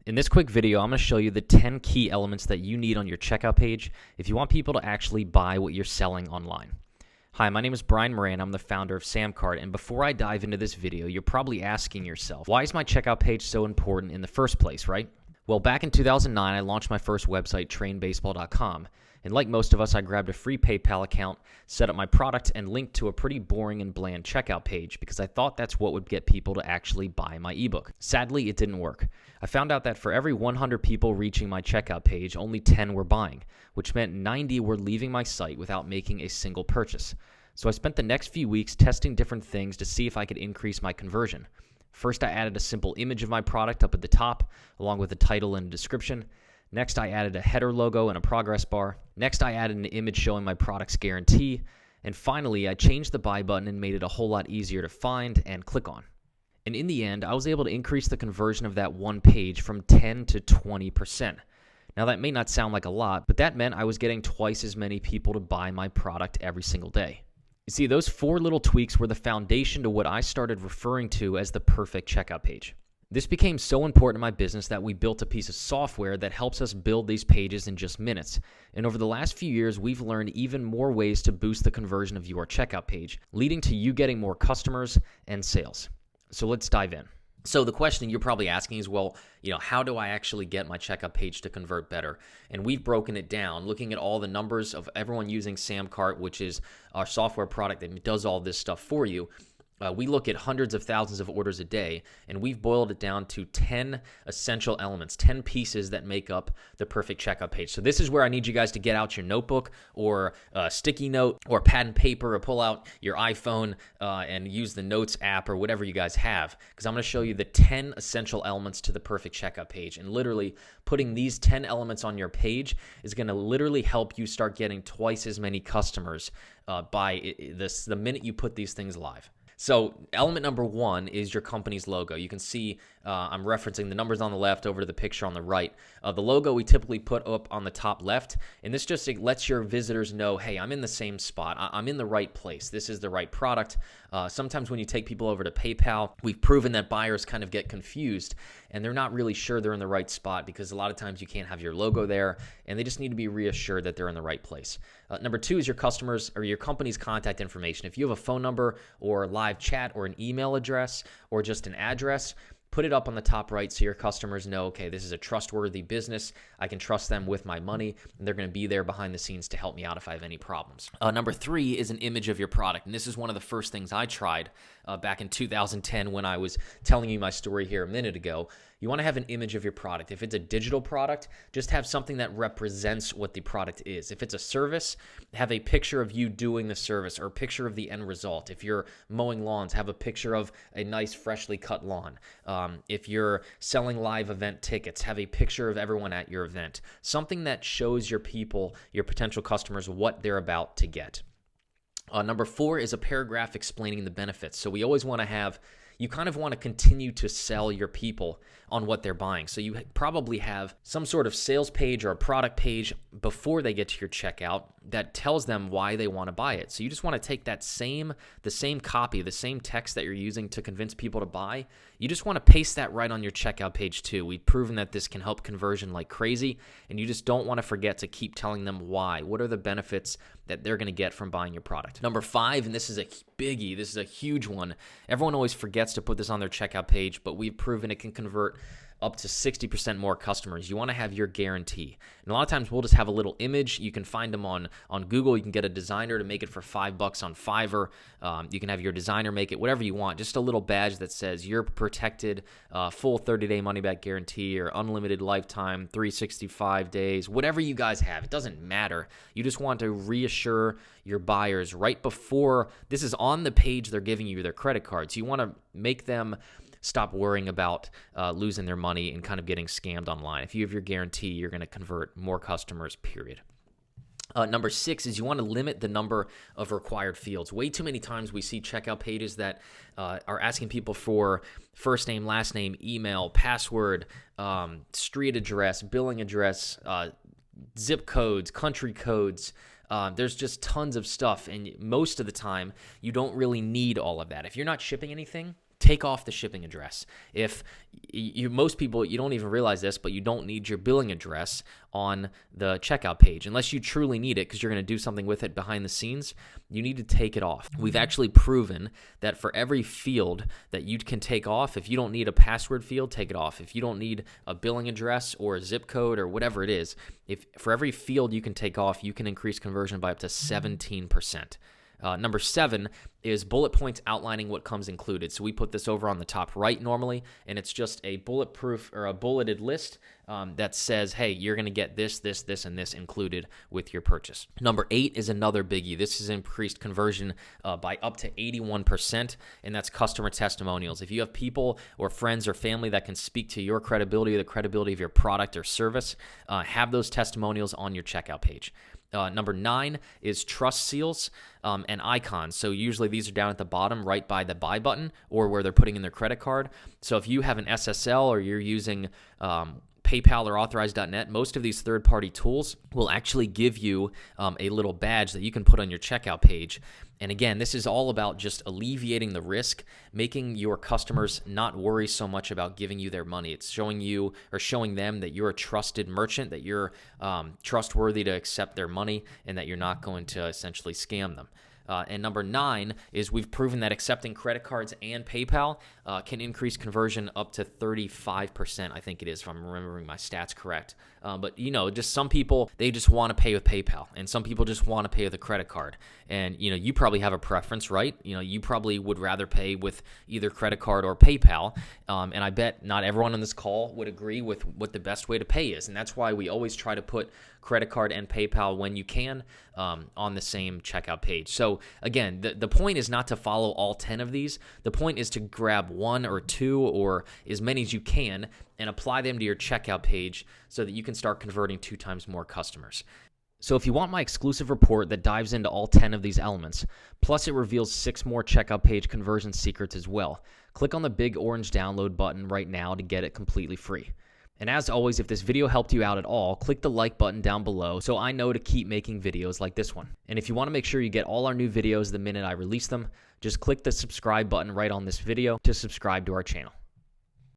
In this quick video, I'm going to show you the 10 key elements that you need on your checkout page if you want people to actually buy what you're selling online. Hi, my name is Brian Moran. I'm the founder of SamCart, and before I dive into this video, you're probably asking yourself, why is my checkout page so important in the first place, right? Well, back in 2009, I launched my first website, trainbaseball.com. And like most of us, I grabbed a free PayPal account, set up my product, and linked to a pretty boring and bland checkout page because I thought that's what would get people to actually buy my ebook. Sadly, it didn't work. I found out that for every 100 people reaching my checkout page, only 10 were buying, which meant 90 were leaving my site without making a single purchase. So I spent the next few weeks testing different things to see if I could increase my conversion. First, I added a simple image of my product up at the top, along with a title and a description. Next, I added a header logo and a progress bar. Next, I added an image showing my product's guarantee. And finally, I changed the buy button and made it a whole lot easier to find and click on. And in the end, I was able to increase the conversion of that one page from 10 to 20%. Now, that may not sound like a lot, but that meant I was getting twice as many people to buy my product every single day. You see, those 4 little tweaks were the foundation to what I started referring to as the perfect checkout page. This became so important in my business that we built a piece of software that helps us build these pages in just minutes. And over the last few years, we've learned even more ways to boost the conversion of your checkout page, leading to you getting more customers and sales. So let's dive in. So the question you're probably asking is, well, how do I actually get my checkout page to convert better? And we've broken it down, looking at all the numbers of everyone using SamCart, which is our software product that does all this stuff for you. We look at hundreds of thousands of orders a day, and we've boiled it down to 10 essential elements, 10 pieces that make up the perfect checkout page. So this is where I need you guys to get out your notebook or a sticky note or pad and paper, or pull out your iPhone and use the Notes app or whatever you guys have, because I'm going to show you the 10 essential elements to the perfect checkout page. And literally putting these 10 elements on your page is going to literally help you start getting twice as many customers the minute you put these things live. So element number 1 is your company's logo. You can see I'm referencing the numbers on the left over to the picture on the right. The logo we typically put up on the top left, and this just lets your visitors know, hey, I'm in the same spot. I'm in the right place. This is the right product. Sometimes when you take people over to PayPal, we've proven that buyers kind of get confused, and they're not really sure they're in the right spot because a lot of times you can't have your logo there, and they just need to be reassured that they're in the right place. Number 2 is your customers or your company's contact information. If you have a phone number or live chat or an email address or just an address, put it up on the top right so your customers know, okay, this is a trustworthy business. I can trust them with my money, and they're going to be there behind the scenes to help me out if I have any problems. Number 3 is an image of your product, and this is one of the first things I tried back in 2010 when I was telling you my story here a minute ago. You want to have an image of your product. If it's a digital product, just have something that represents what the product is. If it's a service, have a picture of you doing the service or a picture of the end result. If you're mowing lawns, have a picture of a nice freshly cut lawn. If you're selling live event tickets, have a picture of everyone at your event. Something that shows your people, your potential customers, what they're about to get. Number 4 is a paragraph explaining the benefits. So we always want to have, you kind of want to continue to sell your people on what they're buying. So you probably have some sort of sales page or a product page before they get to your checkout that tells them why they want to buy it. So you just want to take the same copy, the same text that you're using to convince people to buy. You just want to paste that right on your checkout page too. We've proven that this can help conversion like crazy, and you just don't want to forget to keep telling them why. What are the benefits that they're going to get from buying your product? Number 5, and this is a biggie, this is a huge one. Everyone always forgets to put this on their checkout page, but we've proven it can convert up to 60% more customers. You want to have your guarantee. And a lot of times we'll just have a little image. You can find them on Google. You can get a designer to make it for $5 on Fiverr. You can have your designer make it, whatever you want. Just a little badge that says you're protected, full 30-day money-back guarantee, or unlimited lifetime, 365 days, whatever you guys have. It doesn't matter. You just want to reassure your buyers right before this is on the page they're giving you their credit cards. You want to make them stop worrying about losing their money and kind of getting scammed online. If you have your guarantee, you're going to convert more customers, period. Number 6 is you want to limit the number of required fields. Way too many times we see checkout pages that are asking people for first name, last name, email, password, street address, billing address, zip codes, country codes. There's just tons of stuff, and most of the time you don't really need all of that. If you're not shipping anything, take off the shipping address. If most people, you don't even realize this, but you don't need your billing address on the checkout page unless you truly need it because you're going to do something with it behind the scenes. You need to take it off. We've actually proven that for every field that you can take off, if you don't need a password field, take it off. If you don't need a billing address or a zip code or whatever it is, if for every field you can take off, you can increase conversion by up to 17%. Number 7 is bullet points outlining what comes included. So we put this over on the top right normally, and it's just a bulletproof or a bulleted list that says, hey, you're going to get this, this, this, and this included with your purchase. Number 8 is another biggie. This has increased conversion by up to 81%, and that's customer testimonials. If you have people or friends or family that can speak to your credibility or the credibility of your product or service, have those testimonials on your checkout page. Number 9 is trust seals and icons. So usually these are down at the bottom right by the buy button or where they're putting in their credit card. So if you have an SSL or you're using PayPal or Authorize.net, most of these third-party tools will actually give you a little badge that you can put on your checkout page. And again, this is all about just alleviating the risk, making your customers not worry so much about giving you their money. It's showing you or showing them that you're a trusted merchant, that you're trustworthy to accept their money, and that you're not going to essentially scam them. And number 9 is we've proven that accepting credit cards and PayPal can increase conversion up to 35%, I think it is, if I'm remembering my stats correct. But, just some people, they just want to pay with PayPal, and some people just want to pay with a credit card. And, you probably have a preference, right? You probably would rather pay with either credit card or PayPal. And I bet not everyone on this call would agree with what the best way to pay is. And that's why we always try to put credit card and PayPal when you can on the same checkout page. So again, the point is not to follow all 10 of these. The point is to grab 1 or 2 or as many as you can and apply them to your checkout page so that you can start converting 2 times more customers. So if you want my exclusive report that dives into all 10 of these elements, plus it reveals 6 more checkout page conversion secrets as well, click on the big orange download button right now to get it completely free. And as always, if this video helped you out at all, click the like button down below so I know to keep making videos like this one. And if you want to make sure you get all our new videos the minute I release them, just click the subscribe button right on this video to subscribe to our channel.